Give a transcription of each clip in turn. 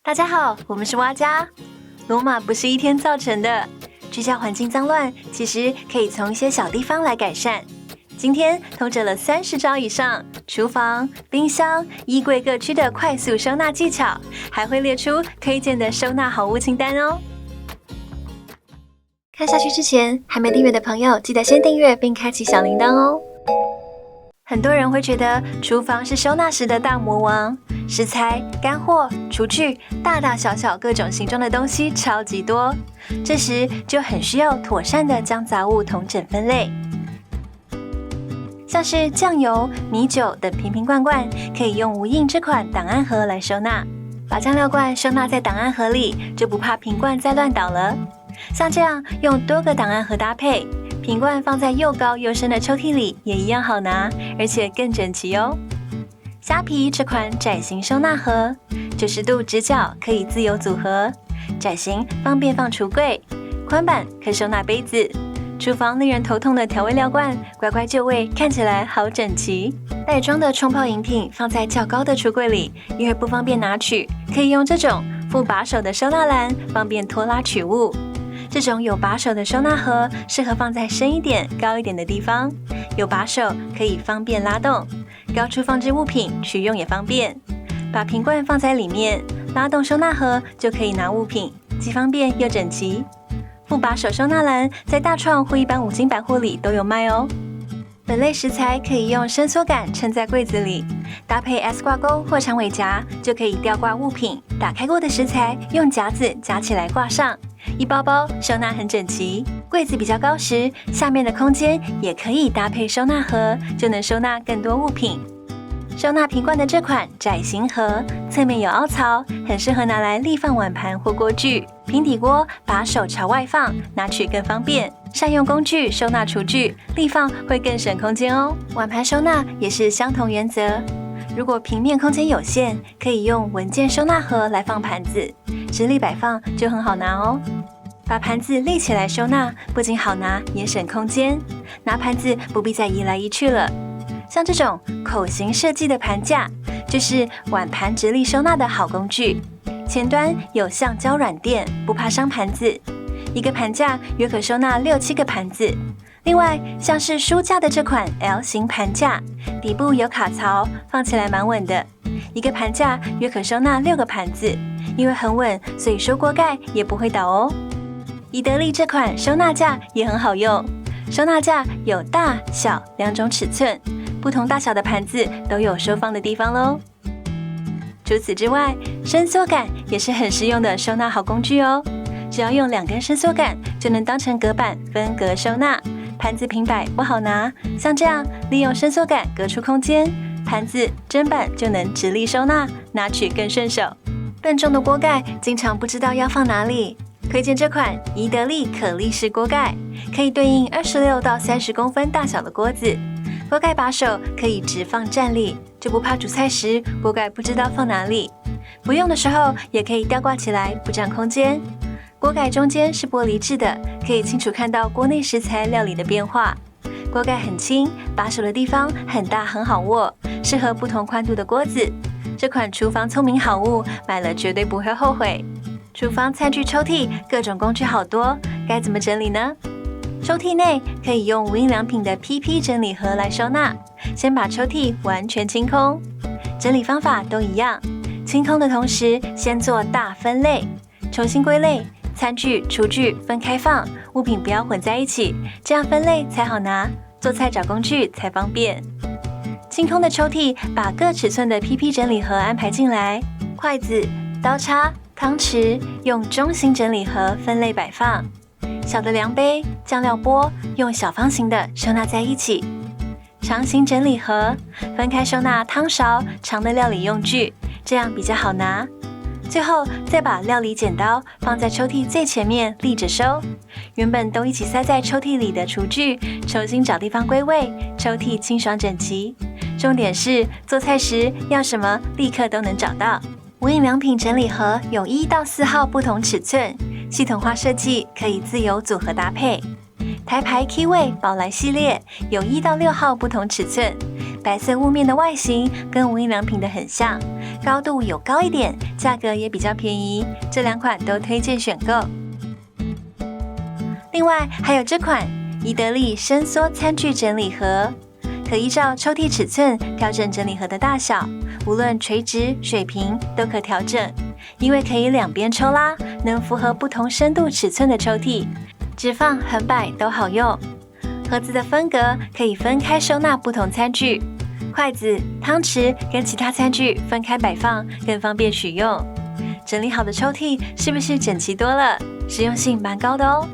大家好，我们是蛙家。罗马不是一天造成的，居家环境脏乱，其实可以从一些小地方来改善。今天统整了30招以上厨房、冰箱、衣柜各区的快速收纳技巧，还会列出推荐的收纳好物清单哦。看下去之前，还没订阅的朋友，记得先订阅并开启小铃铛哦。很多人会觉得厨房是收纳时的大魔王，食材、干货、厨具，大大小小各种形状的东西超级多，这时就很需要妥善的将杂物统整分类。像是酱油、米酒等瓶瓶罐罐，可以用无印这款档案盒来收纳，把酱料罐收纳在档案盒里，就不怕瓶罐再乱倒了。像这样用多个档案盒搭配，瓶罐放在又高又深的抽屉里也一样好拿，而且更整齐哦。虾皮这款窄型收纳盒，90度直角可以自由组合，窄型方便放橱柜，宽版可收纳杯子。厨房令人头痛的调味料罐乖乖就位，看起来好整齐。袋装的冲泡饮品放在较高的橱柜里，因为不方便拿取，可以用这种附把手的收纳篮，方便拖拉取物。这种有把手的收纳盒适合放在深一点、高一点的地方，有把手可以方便拉动，高处放置物品取用也方便。把瓶罐放在里面，拉动收纳盒就可以拿物品，既方便又整齐。附把手收纳篮在大创或一般5金百货里都有卖哦。本类食材可以用伸缩杆撑在柜子里，搭配 S 挂钩或长尾夹，就可以吊挂物品。打开过的食材用夹子夹起来挂上，一包包收纳很整齐。柜子比较高时，下面的空间也可以搭配收纳盒，就能收纳更多物品。收纳瓶罐的这款窄型盒，侧面有凹槽，很适合拿来立放碗盘或锅具。平底锅把手朝外放，拿取更方便。善用工具收纳厨具，立放会更省空间哦。碗盘收纳也是相同原则。如果平面空间有限，可以用文件收纳盒来放盘子，直立摆放就很好拿哦。把盘子立起来收纳，不仅好拿，也省空间。拿盘子不必再移来移去了。像这种口型设计的盘架，就是碗盘直立收纳的好工具。前端有橡胶软垫，不怕伤盘子。一个盘架约可收纳6、7个盘子。另外，像是书架的这款 L 型盘架，底部有卡槽，放起来蛮稳的。一个盘架约可收纳6个盘子，因为很稳，所以收锅盖也不会倒哦。宜得利这款收纳架也很好用，收纳架有大小2种尺寸，不同大小的盘子都有收放的地方咯。除此之外，伸缩杆也是很实用的收纳好工具哦。只要用2根伸缩杆，就能当成隔板分隔收纳。盘子平摆不好拿，像这样利用伸缩杆隔出空间，盘子、砧板就能直立收纳，拿取更顺手。笨重的锅盖经常不知道要放哪里，推荐这款宜得利可立式锅盖，可以对应26到30公分大小的锅子。锅盖把手可以直放站立，就不怕煮菜时锅盖不知道放哪里。不用的时候也可以吊挂起来，不占空间。锅盖中间是玻璃制的，可以清楚看到锅内食材料理的变化。锅盖很轻，把手的地方很大很好握，适合不同宽度的锅子。这款厨房聪明好物，买了绝对不会后悔。厨房餐具抽屉各种工具好多，该怎么整理呢？抽屉内可以用无印良品的 PP 整理盒来收纳，先把抽屉完全清空。整理方法都一样，清空的同时先做大分类，重新归类，餐具、厨具分开放，物品不要混在一起，这样分类才好拿，做菜找工具才方便。清空的抽屉把各尺寸的 PP 整理盒安排进来，筷子、刀叉、汤匙用中型整理盒分类摆放。小的量杯、酱料钵用小方形的收纳在一起，长形整理盒分开收纳汤勺、长的料理用具，这样比较好拿。最后再把料理剪刀放在抽屉最前面立着收，原本都一起塞在抽屉里的厨具，重新找地方归位，抽屉清爽整齐。重点是做菜时要什么立刻都能找到。无印良品整理盒有1到4号不同尺寸，系统化设计，可以自由组合搭配。台牌 Keyway 宝来系列有1到6号不同尺寸，白色雾面的外形跟无印良品的很像，高度有高一点，价格也比较便宜，这2款都推荐选购。另外还有这款宜得利伸缩餐具整理盒，可依照抽屉尺寸调整整理盒的大小，无论垂直、水平都可调整。因为可以两边抽拉，能符合不同深度尺寸的抽屉，直放横摆都好用。盒子的分隔可以分开收纳不同餐具，筷子、汤匙跟其他餐具分开摆放，更方便取用。整理好的抽屉是不是整齐多了？实用性蛮高的哦。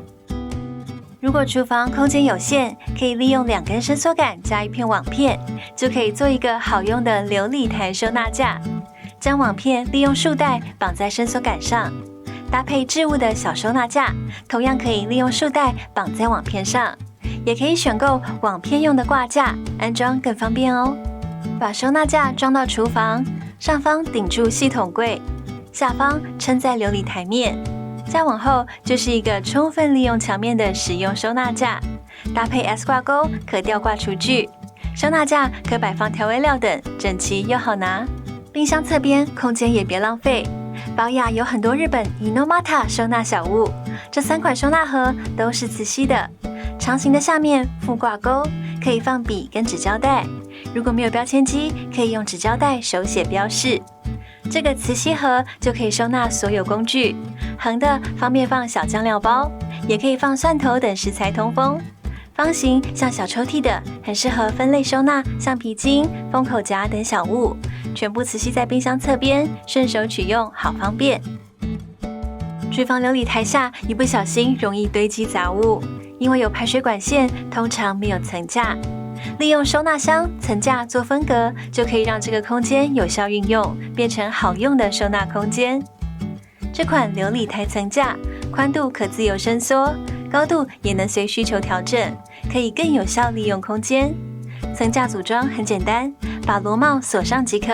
如果厨房空间有限，可以利用2根伸缩杆加1片网片，就可以做一个好用的流理台收纳架。将网片利用束带绑在伸缩杆上，搭配置物的小收纳架，同样可以利用束带绑在网片上，也可以选购网片用的挂架，安装更方便哦。把收纳架装到厨房，上方顶住系统柜，下方撑在流理台面，架网后就是一个充分利用墙面的实用收纳架，搭配 S 挂钩可吊挂厨具，收纳架可摆放调味料等，整齐又好拿。冰箱侧边空间也别浪费，宝雅有很多日本 Inomata 收纳小物，这3款收纳盒都是磁吸的，长形的下面附挂钩，可以放笔跟纸胶带。如果没有标签机，可以用纸胶带手写标示。这个磁吸盒就可以收纳所有工具，横的方便放小酱料包，也可以放蒜头等食材通风。方形像小抽屉的，很适合分类收纳橡皮筋、封口夹等小物，全部磁吸在冰箱侧边，顺手取用，好方便。厨房流理台下一不小心容易堆积杂物，因为有排水管线，通常没有层架。利用收纳箱、层架做分隔，就可以让这个空间有效运用，变成好用的收纳空间。这款流理台层架宽度可自由伸缩，高度也能随需求调整，可以更有效利用空间。层架组装很简单，把螺帽锁上即可。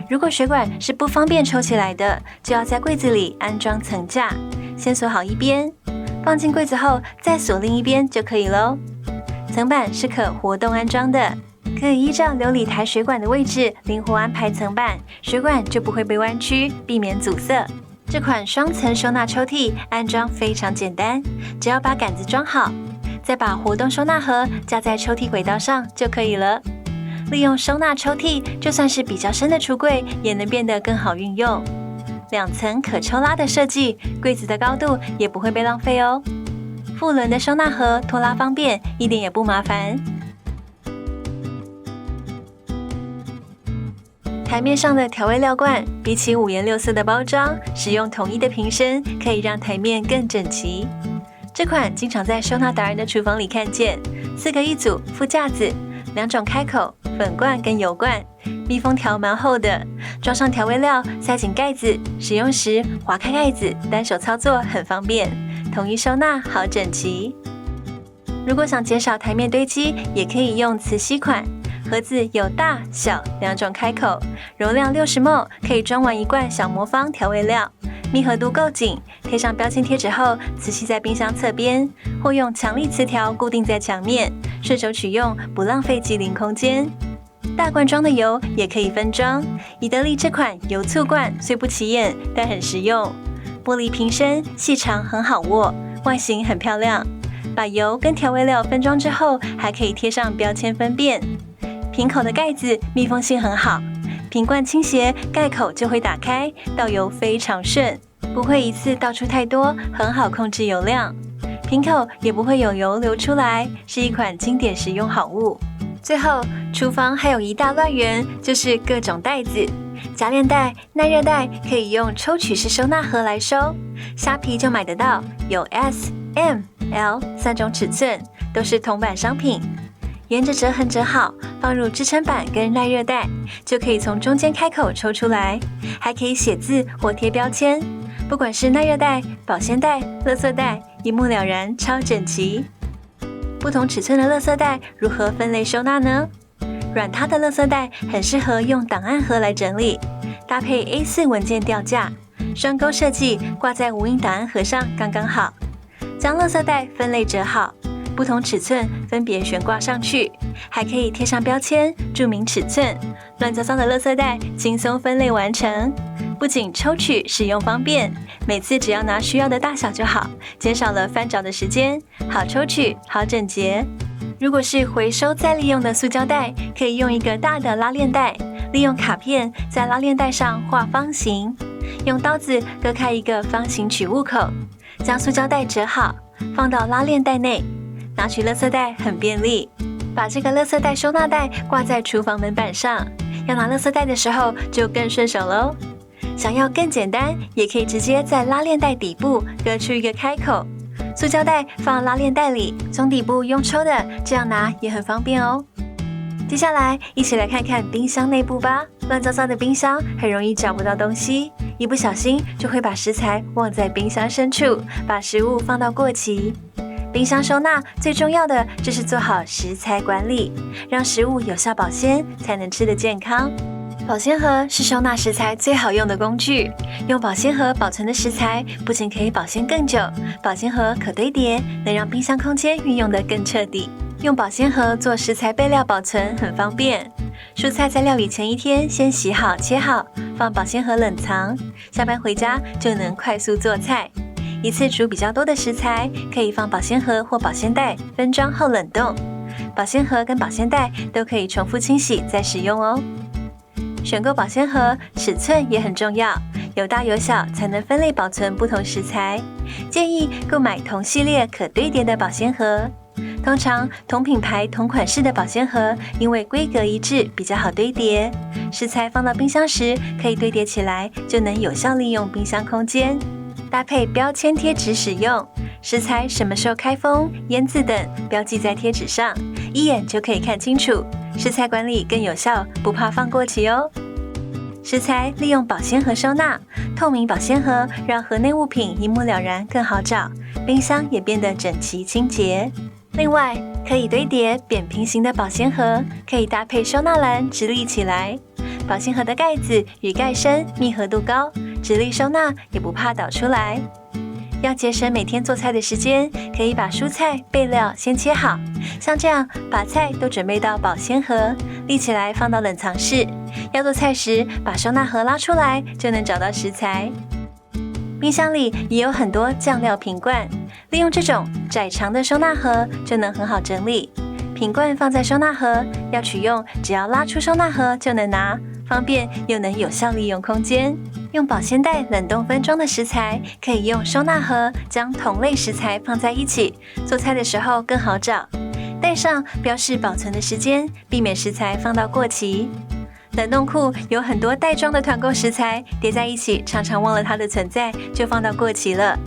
如果水管是不方便抽起来的，就要在柜子里安装层架，先锁好一边，放进柜子后再锁另一边就可以咯。层板是可活动安装的，可以依照流理台水管的位置灵活安排层板，水管就不会被弯曲，避免阻塞。这款双层收纳抽屉安装非常简单，只要把杆子装好，再把活动收纳盒架在抽屉轨道上就可以了。利用收纳抽屉，就算是比较深的橱柜也能变得更好运用。2层可抽拉的设计，柜子的高度也不会被浪费哦。4轮的收纳盒拖拉方便，一点也不麻烦。台面上的调味料罐，比起5颜6色的包装，使用统一的瓶身，可以让台面更整齐。这款经常在收纳达人的厨房里看见，4个一组附架子，2种开口，粉罐跟油罐，密封条蛮厚的，装上调味料，塞紧盖子，使用时划开盖子，单手操作很方便，统一收纳好整齐。如果想减少台面堆积，也可以用磁吸款。盒子有大小2种开口，容量60ml，可以装完1罐小魔方调味料，密合度够紧，贴上标签贴纸后，磁吸在冰箱侧边，或用强力磁条固定在墙面，顺手取用，不浪费机灵空间。大罐装的油也可以分装，宜得利这款油醋罐虽不起眼，但很实用。玻璃瓶身细长很好握，外形很漂亮。把油跟调味料分装之后，还可以贴上标签分辨。瓶口的盖子密封性很好，瓶罐倾斜，盖口就会打开，倒油非常顺，不会一次倒出太多，很好控制油量。瓶口也不会有油流出来，是一款经典实用好物。最后，厨房还有一大乱源，就是各种袋子。夹链袋、耐热袋可以用抽取式收纳盒来收，虾皮就买得到，有 S、M、L 3种尺寸，都是铜板商品。沿着折痕折好，放入支撑板跟耐热袋，就可以从中间开口抽出来，还可以写字或贴标签。不管是耐热袋、保鲜袋、垃圾袋，一目了然，超整齐。不同尺寸的垃圾袋如何分类收纳呢？软塌的垃圾袋很适合用档案盒来整理，搭配 A4 文件吊架，双钩设计挂在无印档案盒上刚刚好。将垃圾袋分类折好，不同尺寸分别悬挂上去，还可以贴上标签注明尺寸。乱糟糟的垃圾袋轻松分类完成，不仅抽取使用方便，每次只要拿需要的大小就好，减少了翻找的时间，好抽取，好整洁。如果是回收再利用的塑胶袋，可以用一个大的拉链袋，利用卡片在拉链袋上画方形，用刀子割开一个方形取物口，将塑胶袋折好，放到拉链袋内，拿取垃圾袋很便利。把这个垃圾袋收纳袋挂在厨房门板上，要拿垃圾袋的时候就更顺手咯。想要更简单，也可以直接在拉链袋底部割出一个开口，塑胶袋放拉链袋里，从底部用抽的，这样拿也很方便哦。接下来一起来看看冰箱内部吧。乱糟糟的冰箱很容易找不到东西，一不小心就会把食材忘在冰箱深处，把食物放到过期。冰箱收纳最重要的就是做好食材管理，让食物有效保鲜，才能吃得健康。保鲜盒是收纳食材最好用的工具，用保鲜盒保存的食材不仅可以保鲜更久，保鲜盒可堆叠，能让冰箱空间运用得更彻底。用保鲜盒做食材备料保存很方便，蔬菜在料理前一天先洗好切好，放保鲜盒冷藏，下班回家就能快速做菜。一次煮比较多的食材，可以放保鲜盒或保鲜袋分装后冷冻。保鲜盒跟保鲜袋都可以重复清洗再使用哦。选购保鲜盒，尺寸也很重要，有大有小才能分类保存不同食材。建议购买同系列可堆叠的保鲜盒。通常同品牌同款式的保鲜盒，因为规格一致比较好堆叠，食材放到冰箱时可以堆叠起来，就能有效利用冰箱空间。搭配标签贴纸使用，食材什么时候开封、腌制等标记在贴纸上，一眼就可以看清楚，食材管理更有效，不怕放过期哦。食材利用保鲜盒收纳，透明保鲜盒让盒内物品一目了然，更好找，冰箱也变得整齐清洁。另外，可以堆叠扁平型的保鲜盒，可以搭配收纳篮直立起来。保鲜盒的盖子与盖身密合度高，直立收纳也不怕倒出来。要节省每天做菜的时间，可以把蔬菜备料先切好，像这样把菜都准备到保鲜盒，立起来放到冷藏室。要做菜时，把收纳盒拉出来，就能找到食材。冰箱里也有很多酱料瓶罐，利用这种窄长的收纳盒，就能很好整理。瓶罐放在收纳盒，要取用只要拉出收纳盒就能拿，方便又能有效利用空间。用保鲜袋冷冻分装的食材，可以用收纳盒将同类食材放在一起，做菜的时候更好找。袋上标示保存的时间，避免食材放到过期。冷冻库有很多袋装的团购食材叠在一起，常常忘了它的存在，就放到过期了。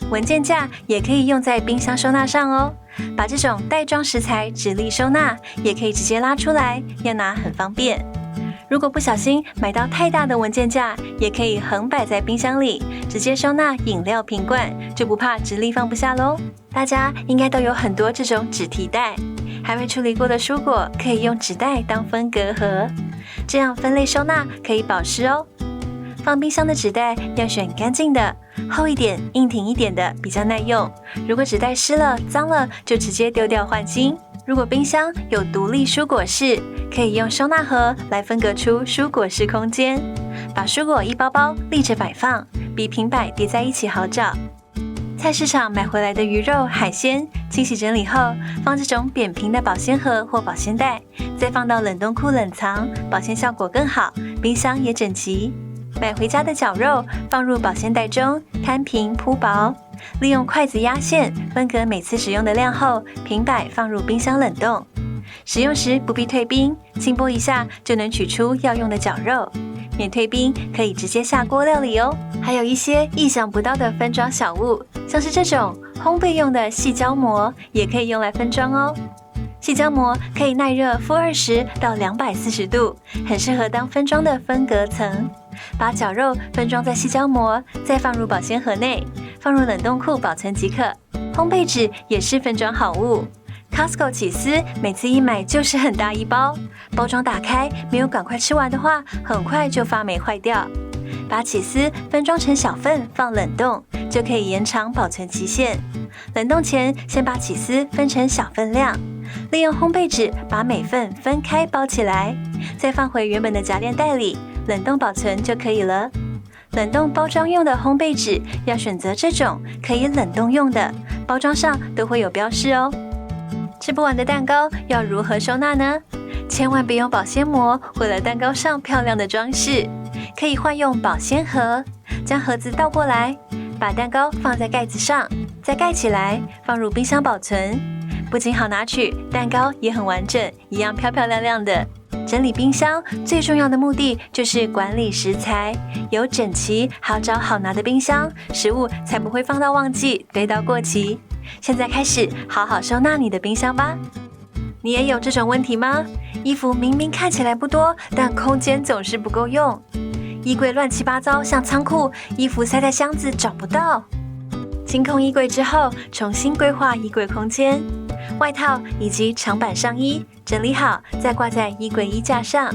文件架也可以用在冰箱收纳上哦，把这种袋装食材直立收纳，也可以直接拉出来，要拿很方便。如果不小心买到太大的文件架，也可以横摆在冰箱里，直接收纳饮料瓶罐，就不怕直立放不下咯。大家应该都有很多这种纸提袋，还未处理过的蔬果可以用纸袋当分隔盒，这样分类收纳可以保湿哦。放冰箱的纸袋要选干净的，厚一点、硬挺一点的比较耐用。如果纸袋湿了、脏了，就直接丢掉换新。如果冰箱有独立蔬果室，可以用收纳盒来分隔出蔬果室空间，把蔬果一包包立着摆放，比平摆叠在一起好找。菜市场买回来的鱼肉、海鲜，清洗整理后，放这种扁平的保鲜盒或保鲜袋，再放到冷冻库冷藏，保鲜效果更好，冰箱也整齐。买回家的绞肉放入保鲜袋中，摊平铺薄，利用筷子压线分隔每次使用的量后，平摆放入冰箱冷冻。使用时不必退冰，轻拨一下就能取出要用的绞肉。免退冰可以直接下锅料理哦。还有一些意想不到的分装小物，像是这种烘焙用的细胶膜，也可以用来分装哦。细胶膜可以耐热-20到240度，很适合当分装的分隔层。把绞肉分装在细胶膜，再放入保鲜盒内，放入冷冻库保存即可。烘焙纸也是分装好物。Costco 起司每次一买就是很大一包，包装打开没有赶快吃完的话，很快就发霉坏掉。把起司分装成小份放冷冻，就可以延长保存期限。冷冻前先把起司分成小份量，利用烘焙纸把每份分开包起来，再放回原本的夹链袋里，冷冻保存就可以了。冷冻包装用的烘焙纸要选择这种可以冷冻用的，包装上都会有标示哦。吃不完的蛋糕要如何收纳呢？千万别用保鲜膜或了蛋糕上漂亮的装饰，可以换用保鲜盒，将盒子倒过来，把蛋糕放在盖子上，再盖起来，放入冰箱保存。不仅好拿取，蛋糕也很完整，一样漂漂亮亮的。整理冰箱最重要的目的就是管理食材，有整齐好找好拿的冰箱，食物才不会放到忘记，堆到过期。现在开始好好收纳你的冰箱吧。你也有这种问题吗？衣服明明看起来不多，但空间总是不够用。衣柜乱七八糟，像仓库，衣服塞在箱子找不到。清空衣柜之后，重新规划衣柜空间。外套以及长版上衣整理好，再挂在衣柜衣架上。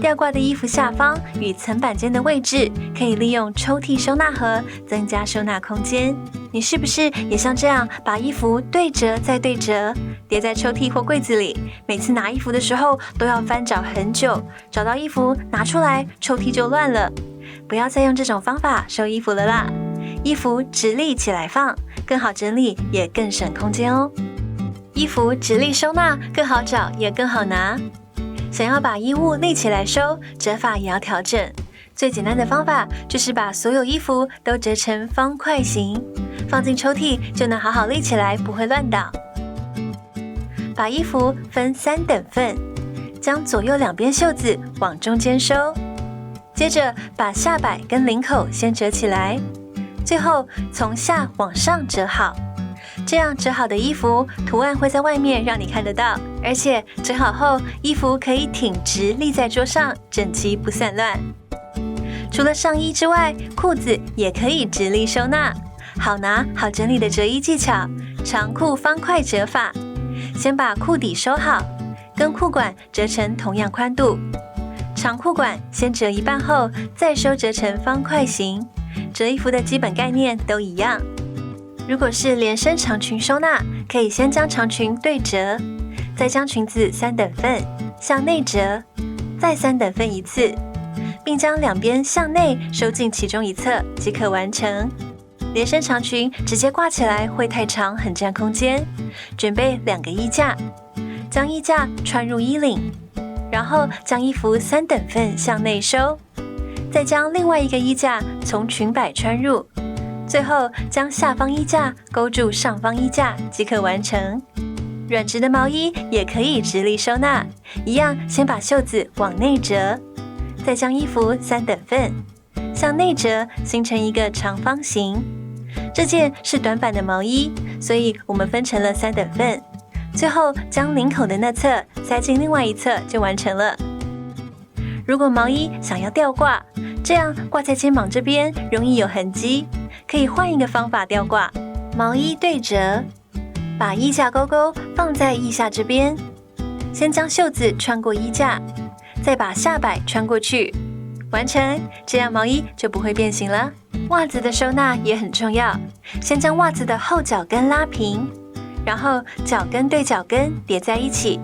吊挂的衣服下方与层板间的位置，可以利用抽屉收纳盒增加收纳空间。你是不是也像这样把衣服对折再对折，叠在抽屉或柜子里？每次拿衣服的时候都要翻找很久，找到衣服拿出来，抽屉就乱了。不要再用这种方法收衣服了啦！衣服直立起来放，更好整理，也更省空间哦。衣服直立收纳更好找，也更好拿。想要把衣物立起来收，折法也要调整。最简单的方法就是把所有衣服都折成方块形，放进抽屉就能好好立起来，不会乱倒。把衣服分3等份，将左右两边袖子往中间收，接着把下摆跟领口先折起来，最后从下往上折好。这样折好的衣服，图案会在外面让你看得到，而且折好后，衣服可以挺直立在桌上，整齐不散乱。除了上衣之外，裤子也可以直立收纳。好拿好整理的折衣技巧，长裤方块折法。先把裤底收好，跟裤管折成同样宽度。长裤管先折一半后，再收折成方块形。折衣服的基本概念都一样。如果是连身长裙收纳，可以先将长裙对折，再将裙子3等份向内折，再3等份一次，并将两边向内收进其中一侧即可完成。连身长裙直接挂起来会太长，很占空间。准备2个衣架，将衣架穿入衣领，然后将衣服3等份向内收，再将另外一个衣架从裙摆穿入。最后将下方衣架勾住上方衣架即可完成。软质的毛衣也可以直立收纳，一样先把袖子往内折，再将衣服3等份向内折，形成一个长方形。这件是短版的毛衣，所以我们分成了3等份，最后将领口的那侧塞进另外一侧就完成了。如果毛衣想要吊挂，这样挂在肩膀这边容易有痕迹，可以换一个方法吊挂。毛衣对折，把衣架勾勾放在腋下这边，先将袖子穿过衣架，再把下摆穿过去，完成，这样毛衣就不会变形了。袜子的收纳也很重要，先将袜子的后脚跟拉平，然后脚跟对脚跟叠在一起，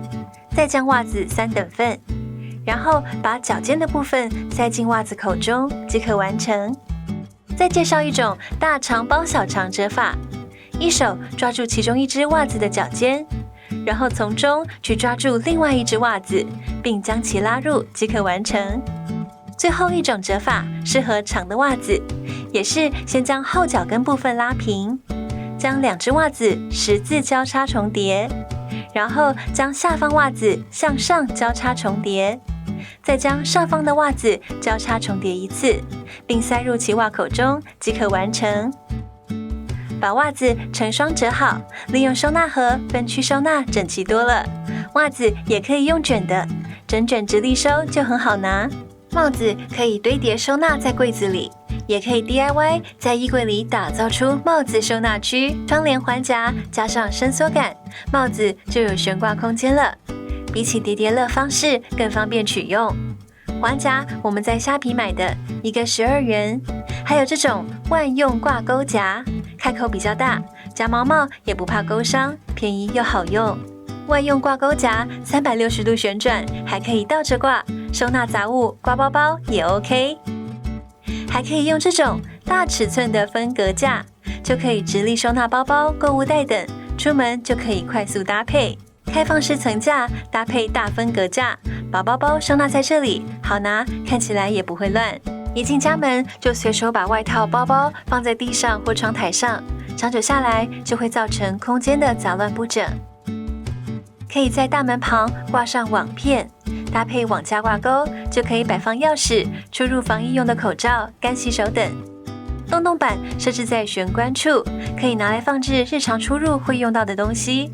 再将袜子3等份，然后把脚尖的部分塞进袜子口中即可完成。再介绍一种大长包小长折法，一手抓住其中一只袜子的脚尖，然后从中去抓住另外一只袜子，并将其拉入即可完成。最后一种折法适合长的袜子，也是先将后脚跟部分拉平，将2只袜子十字交叉重叠，然后将下方袜子向上交叉重叠，再将上方的袜子交叉重叠一次，并塞入其袜口中即可完成。把袜子成双折好，利用收纳盒分区收纳整齐多了。袜子也可以用卷的，整卷直立收就很好拿。帽子可以堆叠收纳在柜子里，也可以 DIY 在衣柜里打造出帽子收纳区，窗帘环夹加上伸缩感，帽子就有悬挂空间了。比起叠叠乐方式更方便取用。玩夹我们在虾皮买的，一个12元。还有这种万用挂钩夹，开口比较大，夹毛毛也不怕勾伤，便宜又好用。万用挂钩夹360度旋转，还可以倒着挂，收纳杂物、挂包包也 OK。还可以用这种大尺寸的分隔架，就可以直立收纳包包、购物袋等，出门就可以快速搭配。开放式层架搭配大分隔架，把包包收纳在这里，好拿，看起来也不会乱。一进家门就随手把外套、包包放在地上或窗台上，长久下来就会造成空间的杂乱不整。可以在大门旁挂上网片，搭配网架挂钩，就可以摆放钥匙、出入防疫用的口罩、干洗手等。洞洞板设置在玄关处，可以拿来放置日常出入会用到的东西。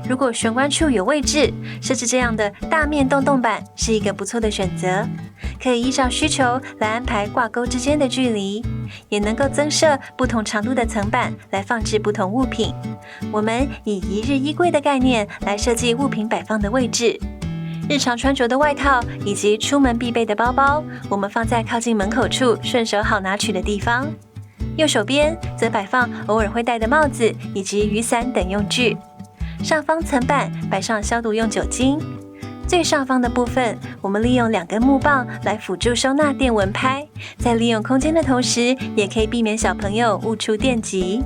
如果玄关处有位置，设置这样的大面洞洞板是一个不错的选择，可以依照需求来安排挂钩之间的距离，也能够增设不同长度的层板来放置不同物品。我们以一日衣柜的概念来设计物品摆放的位置。日常穿着的外套以及出门必备的包包，我们放在靠近门口处顺手好拿取的地方。右手边则摆放偶尔会戴的帽子以及雨伞等用具。上方层板摆上消毒用酒精，最上方的部分，我们利用2根木棒来辅助收纳电蚊拍，在利用空间的同时，也可以避免小朋友误触电极。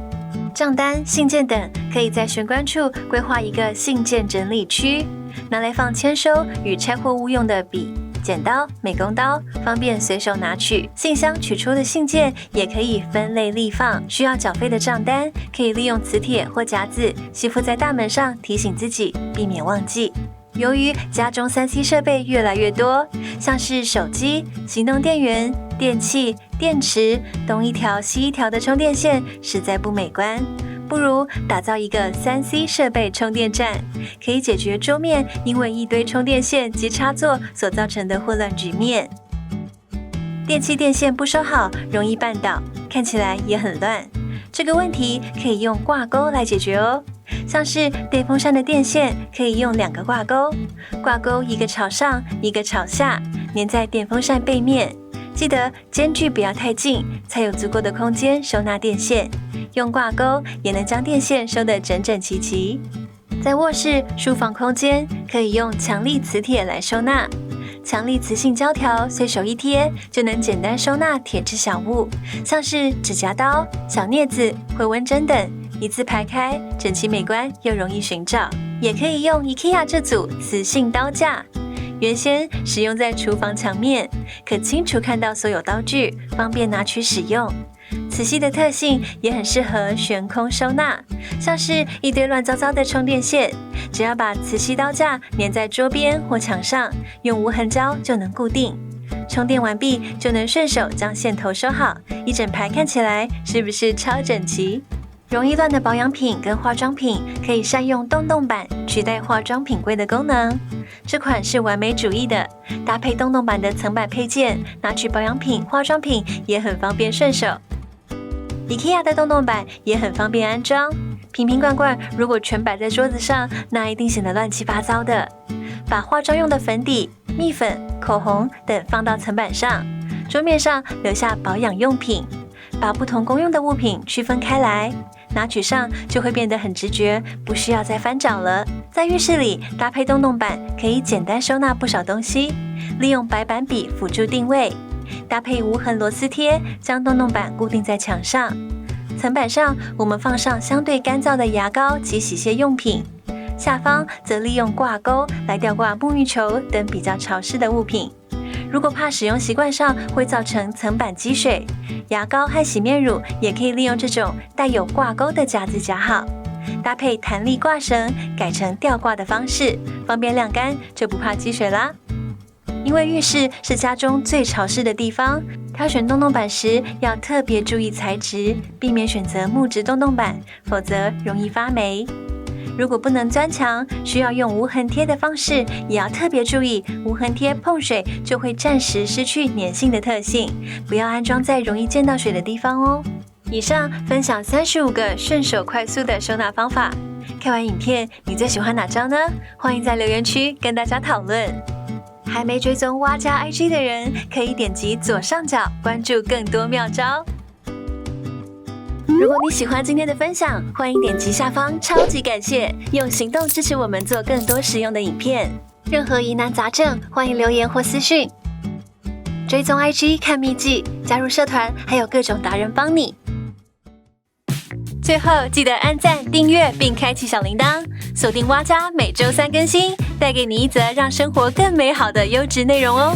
账单、信件等可以在玄关处规划一个信件整理区，拿来放签收与拆货物用的笔、剪刀、美工刀，方便随手拿取。信箱取出的信件也可以分类立放。需要缴费的账单，可以利用磁铁或夹子吸附在大门上，提醒自己，避免忘记。由于家中3C 设备越来越多，像是手机、行动电源、电器、电池，东一条西一条的充电线实在不美观。不如打造一个3C 设备充电站，可以解决桌面因为一堆充电线及插座所造成的混乱局面。电器电线不收好，容易绊倒，看起来也很乱。这个问题可以用挂钩来解决哦。像是电风扇的电线可以用2个挂钩，挂钩一个朝上，一个朝下，粘在电风扇背面。记得间距不要太近，才有足够的空间收纳电线。用挂钩也能将电线收得整整齐齐。在卧室、书房空间，可以用强力磁铁来收纳。强力磁性胶条随手一贴，就能简单收纳铁质小物，像是指甲刀、小镊子、回纹针等，一字排开，整齐美观又容易寻找。也可以用 IKEA 这组磁性刀架，原先使用在厨房墙面，可清楚看到所有刀具，方便拿取使用。磁吸的特性也很适合悬空收纳，像是一堆乱糟糟的充电线，只要把磁吸刀架粘在桌边或墙上，用无痕胶就能固定。充电完毕就能顺手将线头收好，一整排看起来是不是超整齐？容易乱的保养品跟化妆品，可以善用洞洞板取代化妆品柜的功能。这款是完美主义的，搭配洞洞板的层板配件，拿取保养品、化妆品也很方便顺手。IKEA 的洞洞板也很方便安装，瓶瓶罐罐如果全摆在桌子上，那一定显得乱七八糟的。把化妆用的粉底、蜜粉、口红等放到层板上，桌面上留下保养用品，把不同功用的物品区分开来，拿取上就会变得很直觉，不需要再翻找了。在浴室里搭配洞洞板，可以简单收纳不少东西，利用白板笔辅助定位。搭配无痕螺丝贴，将洞洞板固定在墙上。层板上我们放上相对干燥的牙膏及洗卸用品，下方则利用挂钩来吊挂沐浴球等比较潮湿的物品。如果怕使用习惯上会造成层板积水，牙膏和洗面乳也可以利用这种带有挂钩的夹子夹好，搭配弹力挂绳改成吊挂的方式，方便晾干，就不怕积水啦。因为浴室是家中最潮湿的地方，挑选洞洞板时要特别注意材质，避免选择木质洞洞板，否则容易发霉。如果不能钻墙，需要用无痕贴的方式，也要特别注意，无痕贴碰水就会暂时失去粘性的特性，不要安装在容易见到水的地方哦。以上分享35个顺手快速的收纳方法，看完影片你最喜欢哪招呢？欢迎在留言区跟大家讨论。还没追踪蛙家 IG 的人，可以点击左上角关注更多妙招。如果你喜欢今天的分享，欢迎点击下方超级感谢，用行动支持我们做更多实用的影片。任何疑难杂症，欢迎留言或私讯。追踪 IG 看秘籍，加入社团，还有各种达人帮你。最后记得按赞、订阅并开启小铃铛，锁定蛙家每周3更新，带给你一则让生活更美好的优质内容哦。